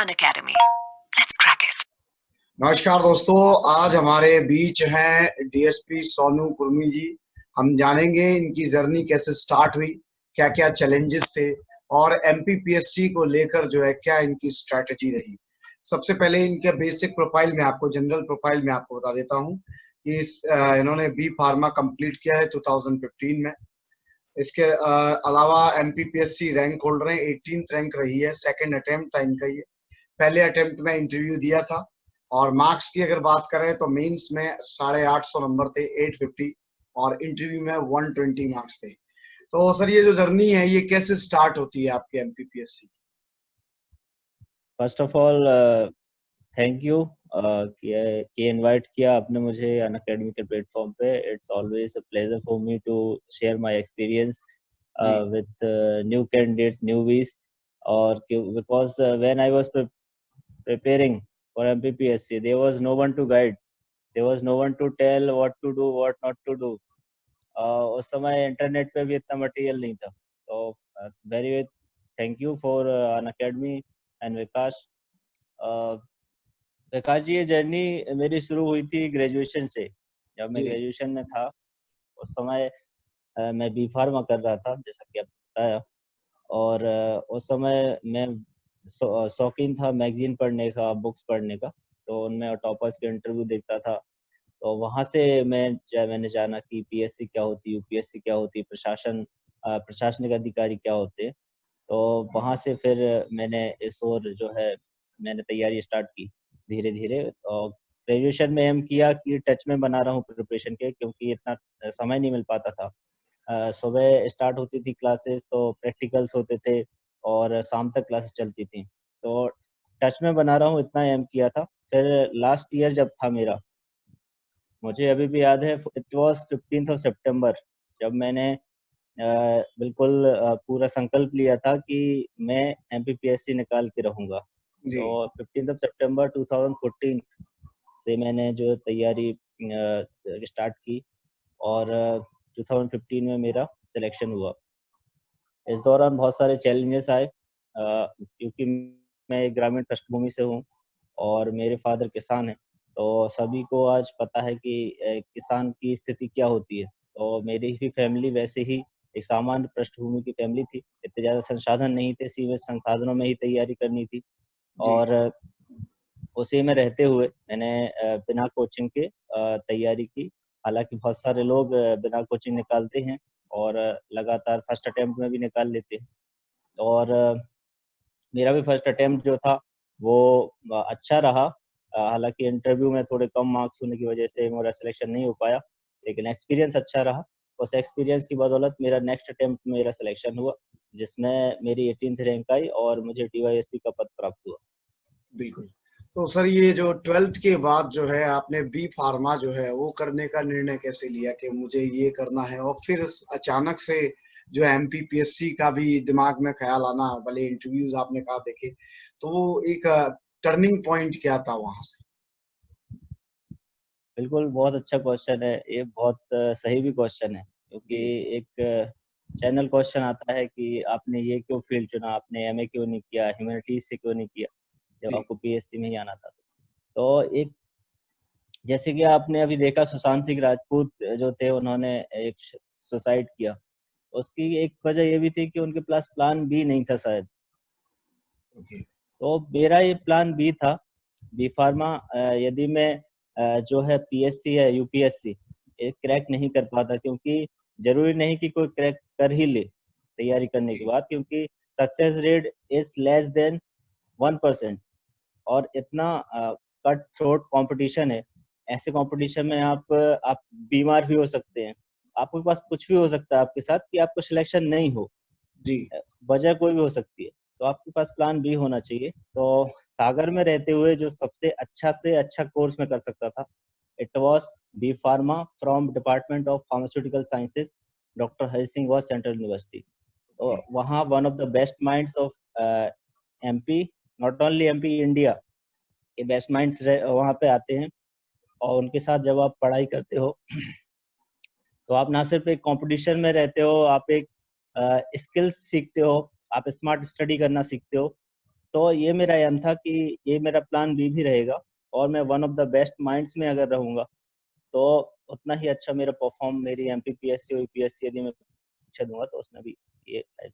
Unacademy. Let's crack it. नमस्कार दोस्तों, आज हमारे बीच हैं डीएसपी सोनू कुर्मी जी। हम जानेंगे इनकी जर्नी कैसे स्टार्ट हुई, क्या क्या चैलेंजेस थे और एमपीपीएससी को लेकर जो है क्या इनकी स्ट्रैटेजी रही। सबसे पहले इनके बेसिक प्रोफाइल में आपको जनरल प्रोफाइल में आपको बता देता हूं कि इन्होंने बी फार्मा कंप्लीट किया है 2015 में। इसके अलावा एमपीपीएससी रैंक होल्डर हैं, 18th रैंक रही है, सेकंड अटेम्प्ट था इनका ये। पहले अटेम्प्ट में इंटरव्यू दिया था और मार्क्स की अगर बात करें तो मेंस में 850 नंबर थे, 850, और इंटरव्यू में 120 मार्क्स थे। तो सर ये जो जर्नी है ये कैसे स्टार्ट होती है आपके MPPSC? First of all thank you कि इनवाइट किया आपने मुझे अनअकैडमी के प्लेटफॉर्म पे। It's always a pleasure for me to share my experience with new candidates, newbies. और because when I was preparing for MPPSC, there was no one to guide, there was no one to tell what to do, what not to do. उस समय internet पे भी इतना material नहीं था। तो very thank you for Unacademy and Vikas. Vikas ji, ये journey मेरी शुरू हुई थी ग्रेजुएशन से। जब मैं ग्रेजुएशन में था उस समय मैं बी फार्मा कर रहा था, जैसा कि आपने बताया। और उस समय मैं शौकीन था मैगजीन पढ़ने का, बुक्स पढ़ने का। तो उनमें टॉपर्स के इंटरव्यू देखता था। तो वहाँ से मैंने जाना कि पीएससी क्या होती है, यूपीएससी क्या होती है, प्रशासनिक अधिकारी क्या होते हैं। तो वहाँ से फिर मैंने इस ओर जो है मैंने तैयारी स्टार्ट की धीरे धीरे। और ग्रेजुएशन में एम किया कि टच में बना रहा हूँ प्रिपरेशन के, क्योंकि इतना समय नहीं मिल पाता था। सुबह स्टार्ट होती थी क्लासेस, तो प्रैक्टिकल्स होते थे और शाम तक क्लासेस चलती थी। तो टच में बना रहा हूँ, इतना एम किया था। फिर लास्ट ईयर जब था मेरा, मुझे अभी भी याद है, इट वाज 15th सितंबर, जब मैंने बिल्कुल पूरा संकल्प लिया था कि मैं एमपीपीएससी निकाल के रहूँगा। तो 15th सितंबर 2014 से मैंने जो तैयारी स्टार्ट की और 2015 में मेरा सिलेक्शन हुआ। इस दौरान बहुत सारे चैलेंजेस आए, क्योंकि मैं एक ग्रामीण पृष्ठभूमि से हूँ और मेरे फादर किसान हैं। तो सभी को आज पता है कि किसान की स्थिति क्या होती है। तो मेरी भी फैमिली वैसे ही एक सामान्य पृष्ठभूमि की फैमिली थी। इतने ज़्यादा संसाधन नहीं थे, सीमित संसाधनों में ही तैयारी करनी थी। और उसी में रहते हुए मैंने बिना कोचिंग के तैयारी की। हालांकि बहुत सारे लोग बिना कोचिंग निकालते हैं और लगातार फर्स्ट अटेम्प्ट में भी निकाल लेते हैं। और मेरा भी फर्स्ट अटेम्प्ट जो था वो अच्छा रहा। हालांकि इंटरव्यू में थोड़े कम मार्क्स होने की वजह से मेरा सिलेक्शन नहीं हो पाया, लेकिन एक्सपीरियंस अच्छा रहा। उस एक्सपीरियंस की बदौलत मेरा नेक्स्ट अटेम्प्ट में मेरा सिलेक्शन हुआ, जिसमें मेरी 18th रैंक आई और मुझे डीवाईएसपी का पद प्राप्त हुआ। बिल्कुल। तो सर ये जो 12th के बाद जो है आपने बी फार्मा जो है वो करने का निर्णय कैसे लिया कि मुझे ये करना है, और फिर अचानक से जो एमपीपीएससी का भी दिमाग में ख्याल आना, भले इंटरव्यूज आपने कहा देखे, तो वो एक टर्निंग पॉइंट क्या था वहां से? बिल्कुल, बहुत अच्छा क्वेश्चन है ये, बहुत सही भी क्वेश्चन है। क्योंकि एक चैनल क्वेश्चन आता है कि आपने ये क्यों फील्ड चुना, आपने एमए क्यों नहीं किया, ह्यूमैनिटीज से क्यों नहीं किया, जब आपको पीएससी में ही आना था। तो एक जैसे कि आपने अभी देखा, सुशांत सिंह राजपूत जो थे उन्होंने एक सुसाइड किया। उसकी एक वजह ये भी थी कि उनके पास प्लान बी नहीं था शायद। तो मेरा ये प्लान बी था, बी फार्मा। यदि मैं जो है पीएससी या यूपीएससी एक क्रैक नहीं कर पाता, क्योंकि जरूरी नहीं कि कोई क्रैक कर ही ले तैयारी करने के बाद, क्योंकि success rate is less than 1%। और इतना कट थ्रोट कंपटीशन है। ऐसे कंपटीशन में आप बीमार भी हो सकते हैं, आपके पास कुछ भी हो सकता है आपके साथ कि आपको सिलेक्शन नहीं हो। वजह कोई भी हो सकती है। तो आपके पास प्लान बी होना चाहिए। तो सागर में रहते हुए जो सबसे अच्छा से अच्छा कोर्स में कर सकता था, it was B pharma from department of pharmaceutical sciences, doctor Hari Singh was central university. तो वहाँ one of the best minds of MP, not only MP, India के बेस्ट माइंड्स वहाँ पे आते हैं। और उनके साथ जब आप पढ़ाई करते हो तो आप ना सिर्फ एक कंपटीशन में रहते हो, आप एक स्किल्स सीखते हो, आप स्मार्ट स्टडी करना सीखते हो। तो ये मेरा एम था कि ये मेरा प्लान बी भी रहेगा, और मैं one of the best minds में अगर रहूँगा, तो उतना ही अच्छा मेरा परफ़ॉर्म मेरी एमपीपीएससी और यूपीएससी यदि मैं परीक्षा दूँगा तो उसमें भी ये है।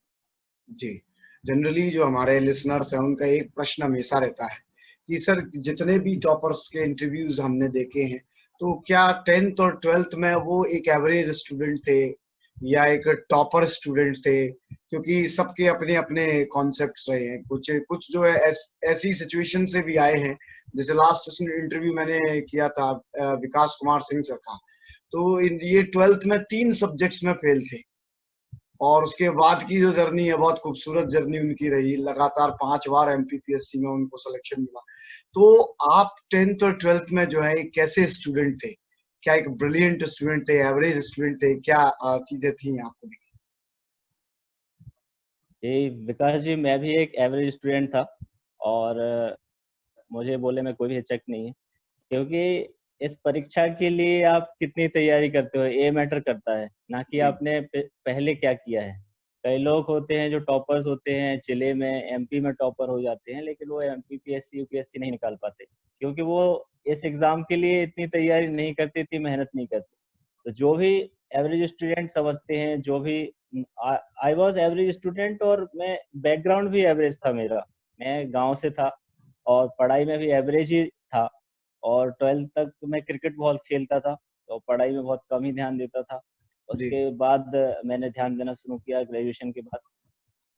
जी, जनरली जो हमारे लिसनर्स हैं उनका एक प्रश्न हमेशा रहता है कि सर जितने भी टॉपर्स के इंटरव्यूज हमने देखे हैं, तो क्या 10th और 12th में वो एक एवरेज स्टूडेंट थे या एक टॉपर स्टूडेंट थे? क्योंकि सबके अपने-अपने कॉन्सेप्ट्स रहे हैं। कुछ कुछ जो है ऐसी सिचुएशन से भी आए हैं, जैसे लास्ट इंटरव्यू मैंने किया था विकास कुमार सिंह सर का, तो ये 12th में 3 सब्जेक्ट्स में फेल थे। और उसके बाद की जो जर्नी है बहुत खूबसूरत जर्नी उनकी रही, लगातार 5 बार एमपीपीएससी में उनको सिलेक्शन मिला। तो आप 10th और 12th में जो है कैसे स्टूडेंट थे? क्या एक ब्रिलियंट स्टूडेंट थे, एवरेज स्टूडेंट थे, क्या चीजें थी आपको? जी, विकास जी, मैं भी एक एवरेज स्टूडेंट था, और मुझे बोलने में कोई भी हिचक नहीं है, क्योंकि इस परीक्षा के लिए आप कितनी तैयारी करते हो ये मैटर करता है, ना कि जी आपने पहले क्या किया है। कई लोग होते हैं जो टॉपर्स होते हैं, जिले में एमपी में टॉपर हो जाते हैं, लेकिन वो एमपीपीएससी यूपीएससी नहीं निकाल पाते, क्योंकि वो इस एग्जाम के लिए इतनी तैयारी नहीं करते, इतनी मेहनत नहीं करते। तो जो भी एवरेज स्टूडेंट समझते हैं, जो भी आई वाज एवरेज स्टूडेंट, और मैं बैकग्राउंड भी एवरेज था मेरा। मैं गांव से था और पढ़ाई में भी एवरेज ही था, और 12th तक मैं क्रिकेट बहुत खेलता था, तो पढ़ाई में बहुत कम ही ध्यान देता था। जी उसके बाद मैंने ध्यान देना शुरू किया ग्रेजुएशन के बाद।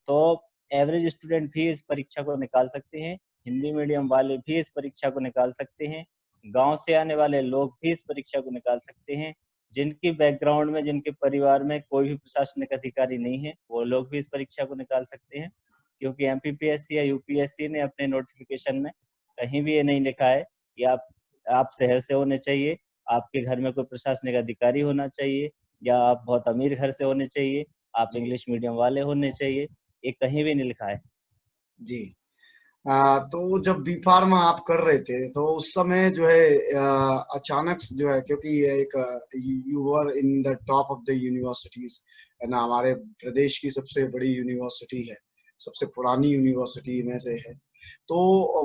तो एवरेज स्टूडेंट भी इस परीक्षा को निकाल सकते हैं, हिंदी मीडियम वाले भी इस परीक्षा को निकाल सकते हैं, गांव से आने वाले लोग भी इस परीक्षा को निकाल सकते हैं, जिनकी बैकग्राउंड में, जिनके परिवार में कोई भी प्रशासनिक अधिकारी नहीं है, वो लोग भी इस परीक्षा को निकाल सकते हैं। क्योंकि एमपीपीएससी या यूपीएससी ने अपने नोटिफिकेशन में कहीं भी ये नहीं लिखा है कि आप शहर से होने चाहिए, आपके घर में कोई प्रशासनिक अधिकारी होना चाहिए, या आप बहुत अमीर घर से होने चाहिए, आप जी इंग्लिश मीडियम वाले होने चाहिए। ये कहीं भी नहीं लिखा है। जी। तो जब बी फार्मा आप कर रहे थे तो उस समय जो है अचानक से जो है, क्योंकि ये एक you were in the top of the universities है ना, हमारे प्रदेश की सबसे बड़ी यूनिवर्सिटी है, सबसे पुरानी यूनिवर्सिटी में से है। तो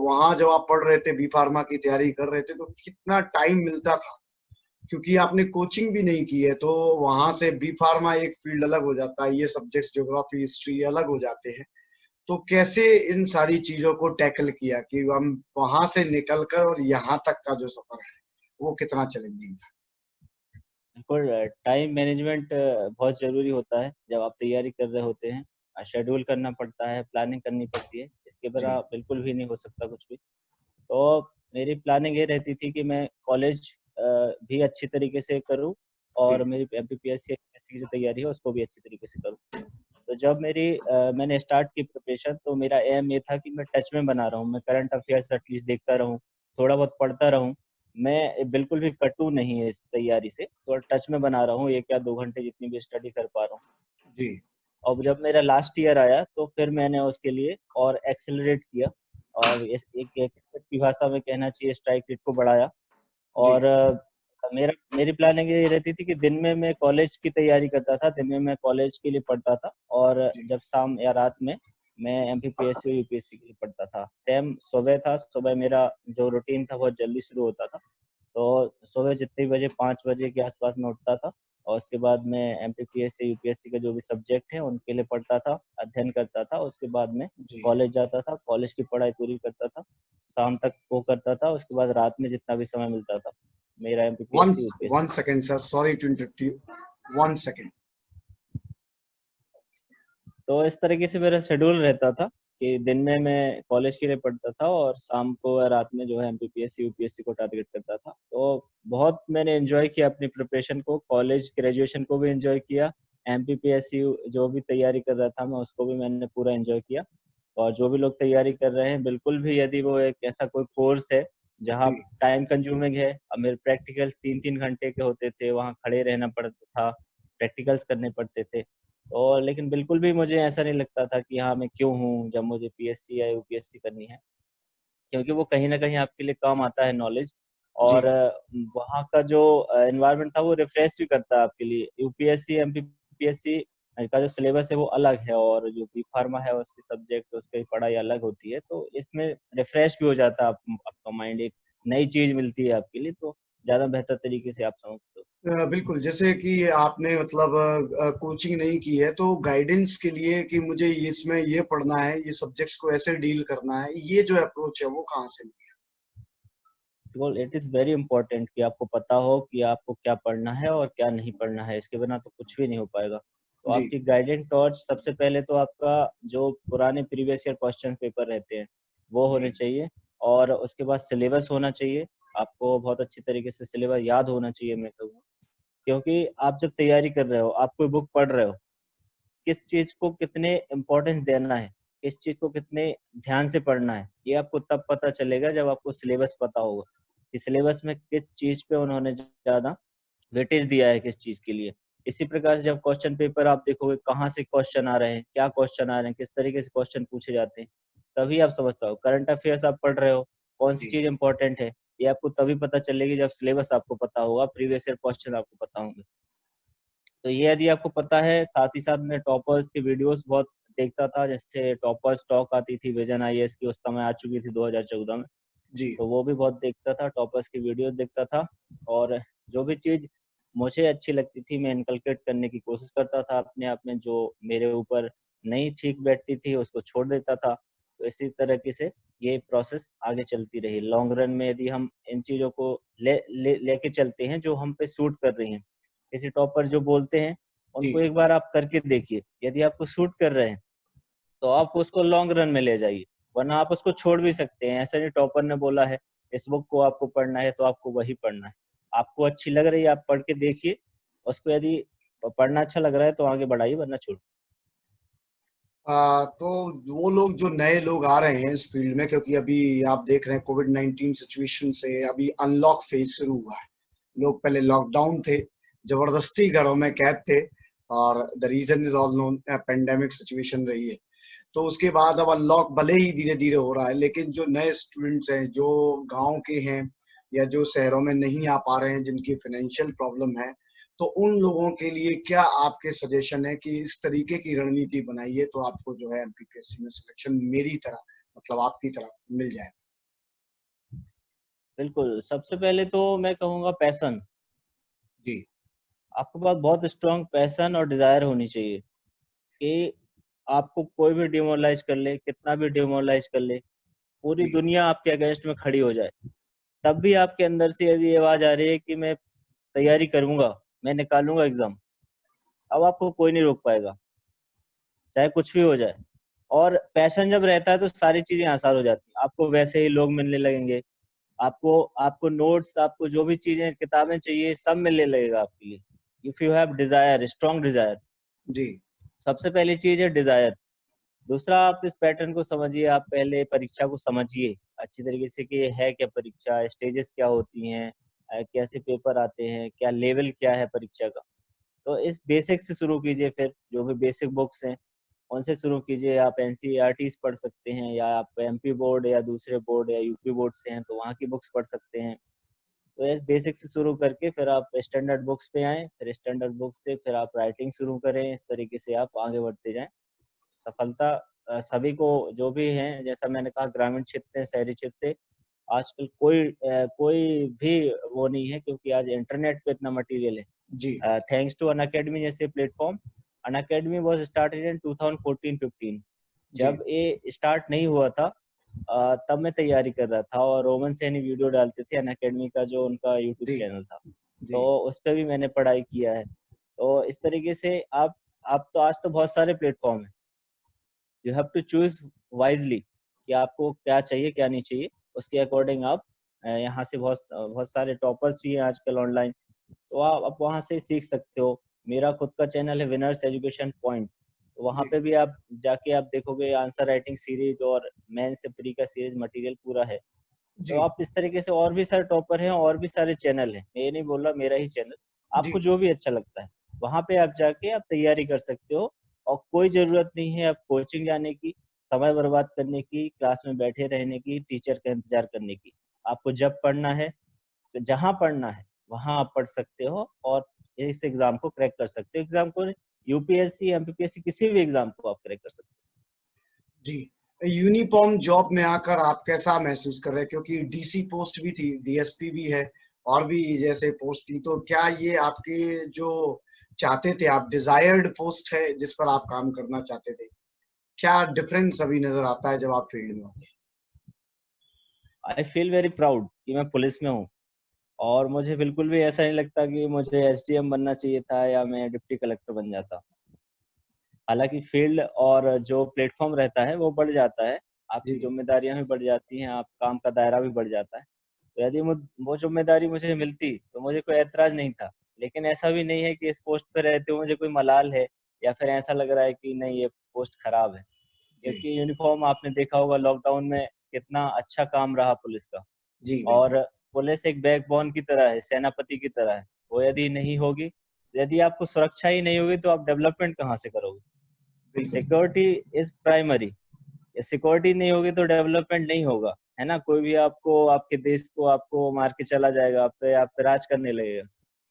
वहां जब आप पढ़ रहे थे, बी फार्मा की तैयारी कर रहे थे, तो कितना टाइम मिलता था? क्योंकि आपने कोचिंग भी नहीं की है, तो वहां से बी फार्मा एक फील्ड अलग हो जाता है, ये सब्जेक्ट्स ज्योग्राफी हिस्ट्री अलग हो जाते हैं। तो कैसे इन सारी चीजों को टैकल किया कि हम वहां से निकलकर और यहाँ तक का जो सफर है वो कितना चैलेंजिंग था? बिल्कुल, टाइम मैनेजमेंट बहुत ज़रूरी होता है जब आप तैयारी कर रहे होते हैं। शेड्यूल करना पड़ता है, प्लानिंग करनी पड़ती है, इसके बिना जी बिल्कुल भी नहीं हो सकता कुछ भी। तो मेरी प्लानिंग ये रहती थी कि मैं कॉलेज भी अच्छी तरीके से करूँ, जी और मेरी एमपीपीएससी की जो तैयारी है उसको भी अच्छी तरीके से करूँ। तो जब मैंने स्टार्ट की प्रिपरेशन, तो मेरा एम ये था कि मैं टच में बना रहा हूँ, मैं करंट अफेयर्स एटलीस्ट देखता रहूँ, थोड़ा बहुत पढ़ता रहूँ। मैं बिल्कुल भी कटू नहीं है इस तैयारी से, थोड़ा टच में बना रहा हूँ, 1 या 2 घंटे जितनी भी स्टडी कर पा रहा हूँ। जी अब जब मेरा लास्ट ईयर आया, तो फिर मैंने उसके लिए और एक्सेलरेट किया, और एक क्रिकेट की भाषा में कहना चाहिए स्ट्राइक रेट को बढ़ाया। जी और मेरी प्लानिंग ये रहती थी कि दिन में मैं कॉलेज की तैयारी करता था, दिन में मैं कॉलेज के लिए पढ़ता था, और जी जब शाम या रात में मैं एमपीपीएससी और यूपीएससी के लिए पढ़ता था। सेम सुबह था, सुबह मेरा जो रूटीन था बहुत जल्दी शुरू होता था। तो सुबह जितने बजे 5 बजे के आसपास मैं उठता था, और उसके बाद मैं एमपीपीएससी यूपीएससी के जो भी सब्जेक्ट हैं उनके लिए पढ़ता था, अध्ययन करता था। उसके बाद में जी। कॉलेज जाता था, कॉलेज की पढ़ाई पूरी करता था, शाम तक वो करता था। उसके बाद रात में जितना भी समय मिलता था, मेरा one MPPSC one UPSC. Second sir, sorry to interrupt you, 1 second. तो इस तरीके से मेरा शेड्यूल रहता था कि दिन में मैं कॉलेज के लिए पढ़ता था, और शाम को या रात में जो है एमपीपीएससी यूपीएससी को टारगेट करता था। तो बहुत मैंने एंजॉय किया अपनी प्रिपरेशन को, कॉलेज ग्रेजुएशन को भी एंजॉय किया, एमपीपीएससी जो भी तैयारी कर रहा था मैं उसको भी मैंने पूरा एंजॉय किया। और जो भी लोग तैयारी कर रहे हैं, बिल्कुल भी यदि वो एक ऐसा कोई कोर्स है जहाँ जी टाइम कंज्यूमिंग है, अब मेरे प्रैक्टिकल्स 3-3 घंटे के होते थे, वहाँ खड़े रहना पड़ता था, प्रैक्टिकल्स करने पड़ते थे। और लेकिन बिल्कुल भी मुझे ऐसा नहीं लगता था कि हाँ, मैं क्यों हूँ जब मुझे पीएससी या यूपीएससी करनी है, क्योंकि वो कहीं न कहीं आपके लिए काम आता है नॉलेज। जी और वहाँ का जो एनवायरनमेंट था वो रिफ्रेश भी करता है आपके लिए। यूपीएससी, एमपीपीएससी का जो सिलेबस है वो अलग है, और जो बी फार्मा है उसके सब्जेक्ट उसकी पढ़ाई अलग होती है, तो इसमें रिफ्रेश भी हो जाता है आपका माइंड, एक नई चीज मिलती है आपके लिए, तो ज्यादा बेहतर तरीके से आप समझते हो। बिल्कुल, जैसे कि आपने मतलब कोचिंग नहीं की है, तो गाइडेंस के लिए कि मुझे इसमें ये पढ़ना है, ये सब्जेक्ट्स को ऐसे डील करना है, ये जो अप्रोच है वो कहाँ से मिली? Because it is very important कि आपको पता हो कि आपको क्या पढ़ना है और क्या नहीं पढ़ना है, इसके बिना तो कुछ भी नहीं हो पाएगा। तो जी, आपकी गाइडेंग टॉर्च सबसे पहले तो आपका जो पुराने प्रीवियस ईयर क्वेश्चन पेपर रहते हैं वो होने जी, चाहिए, और उसके बाद सिलेबस होना चाहिए। आपको बहुत अच्छी तरीके से सिलेबस याद होना चाहिए, मैं कहूँगा, क्योंकि आप जब तैयारी कर रहे हो, आप कोई बुक पढ़ रहे हो, किस चीज को कितने इम्पोर्टेंस देना है, किस चीज को कितने ध्यान से पढ़ना है, ये आपको तब पता चलेगा जब आपको सिलेबस पता होगा कि सिलेबस में किस चीज पे उन्होंने ज्यादा वेटेज दिया है, किस चीज के लिए। इसी प्रकार से जब क्वेश्चन पेपर आप देखोगे कहाँ से क्वेश्चन आ रहे हैं, क्या क्वेश्चन आ रहे हैं, किस तरीके से क्वेश्चन पूछे जाते हैं, तभी आप समझ पाओ। करंट अफेयर्स आप पढ़ रहे हो, कौन सी जी। चीज इंपॉर्टेंट है, ये आपको तभी पता चलेगी जब सिलेबस आपको पता होगा, प्रीवियस ईयर क्वेश्चन आपको पता होंगे। तो ये यदि आपको पता है, साथ ही साथ मैं टॉपर्स के वीडियोस बहुत देखता था, जैसे टॉपर्स टॉक आती थी विजन आईएएस की, उस समय आ चुकी थी 2014 में, जी। तो वो भी बहुत देखता था, टॉपर्स की वीडियो देखता था, और जो भी चीज मुझे अच्छी लगती थी मैं इनकलकेट करने की कोशिश करता था अपने आप में, जो मेरे ऊपर नहीं ठीक बैठती थी उसको छोड़ देता था। तो इसी तरीके से ये प्रोसेस आगे चलती रही। लॉन्ग रन में यदि हम इन चीजों को लेके चलते हैं जो हम पे सूट कर रही हैं, किसी टॉपर जो बोलते हैं जी। उनको एक बार आप करके देखिए, यदि आपको सूट कर रहे हैं तो आप उसको लॉन्ग रन में ले जाइए, वरना आप उसको छोड़ भी सकते हैं। ऐसा नहीं टॉपर ने बोला है इस बुक को आपको पढ़ना है तो आपको वही पढ़ना है, आपको अच्छी लग रही है आप पढ़ के देखिए उसको, यदि पढ़ना अच्छा लग रहा है तो आगे बढ़ाइए, वरना छोड़। तो वो लोग जो नए लोग आ रहे हैं इस फील्ड में, क्योंकि अभी आप देख रहे हैं कोविड-19 सिचुएशन से अभी अनलॉक फेज शुरू हुआ है। लोग पहले लॉकडाउन थे, जबरदस्ती घरों में कैद थे, और the reason is all known, pandemic situation रही है। तो उसके बाद अब अनलॉक भले ही धीरे धीरे हो रहा है, लेकिन जो नए स्टूडेंट्स हैं, जो गांव के हैं या जो शहरों में नहीं आ पा रहे हैं, जिनकी फाइनेंशियल प्रॉब्लम है, तो उन लोगों के लिए क्या आपके सजेशन है कि इस तरीके की रणनीति बनाइए तो आपको जो है एमपीपीएससी में सिलेक्शन मेरी तरह, मतलब आपकी तरह मिल जाए? बिल्कुल, सबसे पहले तो मैं कहूँगा पैशन, जी। आपके पास बहुत स्ट्रांग पैशन और डिजायर होनी चाहिए कि आपको कोई भी डिमोरलाइज कर ले, कितना भी डिमोरलाइज कर ले, पूरी जी। दुनिया आपके अगेंस्ट में खड़ी हो जाए, तब भी आपके अंदर से यदि ये आवाज आ रही है कि मैं तैयारी करूंगा, मैं निकालूंगा एग्जाम, अब आपको कोई नहीं रोक पाएगा, चाहे कुछ भी हो जाए। और पैशन जब रहता है तो सारी चीजें आसान हो जाती हैं, आपको वैसे ही लोग मिलने लगेंगे, आपको आपको नोट्स, आपको जो भी चीजें किताबें चाहिए सब मिलने लगेगा आपके लिए, if you have desire, strong desire. जी। सबसे पहली चीज है डिजायर। दूसरा, आप इस पैटर्न को समझिए, आप पहले परीक्षा को समझिए अच्छी तरीके से कि ये है क्या परीक्षा, स्टेजेस क्या होती हैं, कैसे पेपर आते हैं, क्या लेवल क्या है परीक्षा का। तो इस बेसिक से शुरू कीजिए, फिर जो भी बेसिक बुक्स हैं उनसे शुरू कीजिए। आप एनसीईआरटीज पढ़ सकते हैं, या आप एमपी बोर्ड या दूसरे बोर्ड या यूपी बोर्ड से हैं तो वहाँ की बुक्स पढ़ सकते हैं। तो इस बेसिक से शुरू करके फिर आप स्टैंडर्ड बुक्स पे आए, फिर स्टैंडर्ड बुक्स से फिर आप राइटिंग शुरू करें, इस तरीके से आप आगे बढ़ते जाएं। सफलता सभी को, जो भी हैं, जैसा मैंने कहा, ग्रामीण क्षेत्र से, शहरी क्षेत्र से, आजकल कोई भी वो नहीं है, क्योंकि आज इंटरनेट पे इतना मटेरियल जी। है, थैंक्स टू अनअकैडमी जैसे platform. Unacademy was started in 2014-15। जी। जब ये स्टार्ट नहीं हुआ था तब मैं तैयारी कर रहा था, और रोमन सैनी वीडियो डालते थे अनअकैडमी का, जो उनका यूट्यूब जी। चैनल था, जी। तो उस पर भी मैंने पढ़ाई किया है। तो इस तरीके से आप तो आज तो बहुत सारे प्लेटफॉर्म है, you have to choose wisely कि आपको क्या चाहिए क्या नहीं चाहिए, उसके अकॉर्डिंग आप यहाँ से बहुत बहुत सारे टॉपर्स भी हैं आजकल ऑनलाइन, तो आप वहाँ से सीख सकते हो। मेरा खुद का चैनल है विनर्स एजुकेशन पॉइंट, तो वहाँ जी। पे भी आप जाके आप देखोगे आंसर राइटिंग सीरीज और मेन से प्री का सीरीज मटेरियल पूरा है। तो जी। आप इस तरीके से, और भी सारे टॉपर हैं और भी सारे चैनल हैं, मैं ये नहीं बोल रहा मेरा ही चैनल, जी। आपको जो भी अच्छा लगता है वहां पे आप जाके आप तैयारी कर सकते हो। और कोई जरूरत नहीं है आप कोचिंग जाने की, समय बर्बाद करने की, क्लास में बैठे रहने की, टीचर का इंतजार करने की। आपको जब पढ़ना है, तो जहाँ पढ़ना है वहां आप पढ़ सकते हो और इस एग्जाम को क्रैक कर सकते हो। एग्जाम को यूपीएससी, एमपीपीएससी किसी भी एग्जाम को आप क्रैक कर सकते हैं। जी, यूनिफॉर्म जॉब में आकर आप कैसा महसूस कर रहे हैं? क्योंकि डीसी पोस्ट भी थी, डीएसपी भी है और भी जैसे पोस्ट थी, तो क्या ये आपके जो चाहते थे आप, डिजायर्ड पोस्ट है जिस पर आप काम करना चाहते थे? क्या डिफरेंस अभी नजर आता है जब आप फील्ड में होते हैं? आई फील वेरी प्राउड कि मैं पुलिस में हूँ, और मुझे बिल्कुल भी ऐसा नहीं लगता कि मुझे एसडीएम बनना चाहिए था या मैं डिप्टी कलेक्टर बन जाता। हालाँकि फील्ड और जो प्लेटफ़ॉर्म रहता है वो बढ़ जाता है, आपकी जी, ज़िम्मेदारियाँ भी बढ़ जाती हैं, आप काम का दायरा भी बढ़ जाता है। तो यदि वो ज़िम्मेदारी मुझे मिलती तो मुझे कोई ऐतराज़ नहीं था। लेकिन ऐसा भी नहीं है कि इस पोस्ट पे रहते हुए मुझे कोई मलाल है या फिर ऐसा लग रहा है कि नहीं ये पोस्ट खराब है। जी, क्योंकि यूनिफ़ॉर्म आपने देखा होगा लॉकडाउन में कितना अच्छा काम रहा पुलिस का। जी, बिल्कुल, और पुलिस एक बैकबोन की तरह है, सेनापति की तरह है। वो यदि नहीं होगी, यदि आपको सुरक्षा ही नहीं होगी तो आप डेवलपमेंट कहाँ से करोगे? बिल्कुल। Security is primary. सिक्योरिटी नहीं होगी तो डेवलपमेंट नहीं होगा, है ना? कोई भी आपको आपके देश को आपको मार के चला जाएगा, आप पे राज करने लगेगा,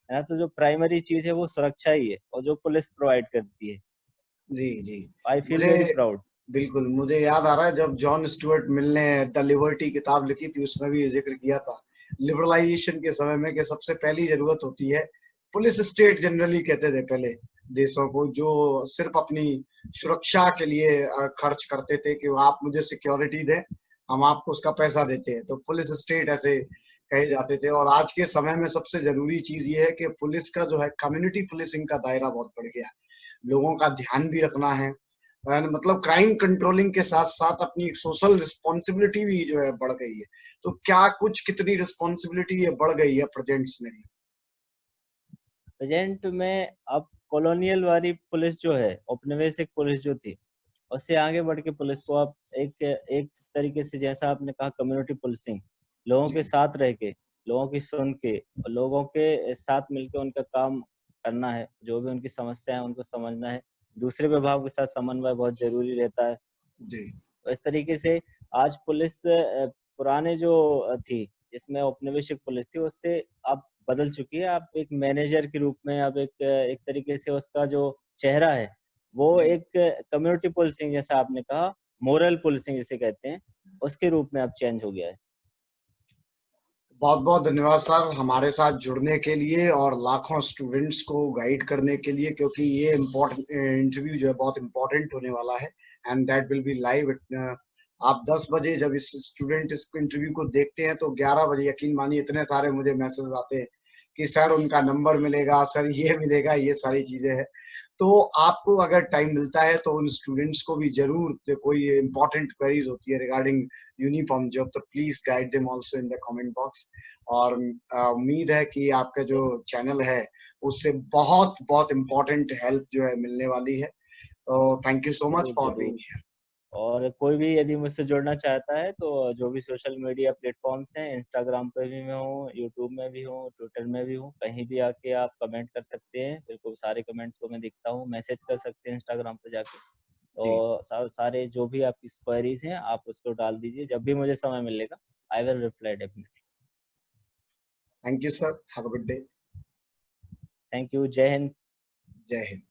है ना? तो जो प्राइमरी चीज़ है वो सुरक्षा ही है और जो पुलिस प्रोवाइड करती है। जी, जी। आई फील मुझे वेरी प्राउड। बिल्कुल, मुझे याद आ रहा है जब जॉन स्टुअर्ट मिल ने द लिबर्टी किताब लिखी थी, उसमें भी ये ज़िक्र किया था, लिबरलाइज़ेशन के समय में, कि सबसे पहली ज़रूरत होती है पुलिस स्टेट, जनरली कहते थे पहले देशों को, जो सिर्फ़ अपनी सुरक्षा के लिए खर्च करते थे कि आप मुझे सिक्योरिटी दें, हम आपको उसका पैसा देते हैं। तो पुलिस स्टेट ऐसे कहे जाते थे, और आज के समय में सबसे ज़रूरी चीज़ ये है कि पुलिस का जो है कम्युनिटी पुलिसिंग का दायरा बहुत बढ़ गया है। लोगों का ध्यान भी रखना है, मतलब क्राइम कंट्रोलिंग के साथ-साथ अपनी एक सोशल रिस्पॉन्सिबिलिटी भी जो है बढ़ गई है। तो क्या कुछ कितनी रिस्पॉन्सिबिलिटी ये बढ़ गई है प्रेजेंट सिनेरियो? प्रेज़ेंट में अब कॉलोनियल वाली पुलिस जो है, औपनिवेशिक पुलिस जो थी, उससे आगे बढ़ के पुलिस को आप एक एक तरीके से जैसा आपने कहा कम्युनिटी पुलिसिंग, लोगों के जी, साथ रह के, लोगों की सुन के और लोगों के साथ मिलके उनका काम करना है, जो भी उनकी समस्या है उनको समझना है। दूसरे विभागों के साथ समन्वय बहुत ज़रूरी रहता है। जी, तो इस तरीके से आज पुलिस पुराने जो थी, जिसमें औपनिवेशिक पुलिस थी, उससे अब बदल चुकी है। अब एक मैनेजर के रूप में अब एक तरीके से उसका जो चेहरा है, वो जी। एक कम्युनिटी पुलिसिंग जैसा आपने कहा, मोरल पुलिसिंग जिसे कहते हैं, उसके रूप में अब चेंज हो गया है। बहुत-बहुत धन्यवाद सर हमारे साथ जुड़ने के लिए और लाखों स्टूडेंट्स को गाइड करने के लिए, क्योंकि ये इम्पोर्टेंट इंटरव्यू जो है बहुत इम्पोर्टेंट होने वाला है, and that will be live. आप 10 बजे जब इस स्टूडेंट इस इंटरव्यू को देखते हैं तो 11 बजे यकीन मानिए इतने सारे मुझे मैसेज आते हैं कि सर उनका नंबर मिलेगा, सर ये मिलेगा, ये सारी चीज़ें हैं। तो आपको अगर टाइम मिलता है तो उन स्टूडेंट्स को भी ज़रूर, कोई इम्पोर्टेंट क्वेरीज होती है रिगार्डिंग यूनिफॉर्म जॉब, तो please guide them also in the comment box. और उम्मीद है कि आपका जो चैनल है उससे बहुत बहुत इम्पोर्टेंट हेल्प जो है मिलने वाली है। तो थैंक यू सो मच ज़रूर, फॉर ज़रूर। Being here. और कोई भी यदि मुझसे जुड़ना चाहता है तो जो भी सोशल मीडिया प्लेटफ़ॉर्म्स हैं, इंस्टाग्राम पे भी मैं हूँ, यूट्यूब में भी हूँ, ट्विटर में भी हूँ, कहीं भी आके आप कमेंट कर सकते हैं। बिल्कुल सारे कमेंट्स को मैं देखता हूँ, मैसेज कर सकते हैं इंस्टाग्राम पे जाके। जी, तो सारे जो भी आपकी क्वेरीज़ हैं, आप उसको डाल दीजिए, जब भी मुझे समय मिलेगा, I will reply definitely. Thank you sir, have a good day. Thank you, जय हिंद। जय हिंद।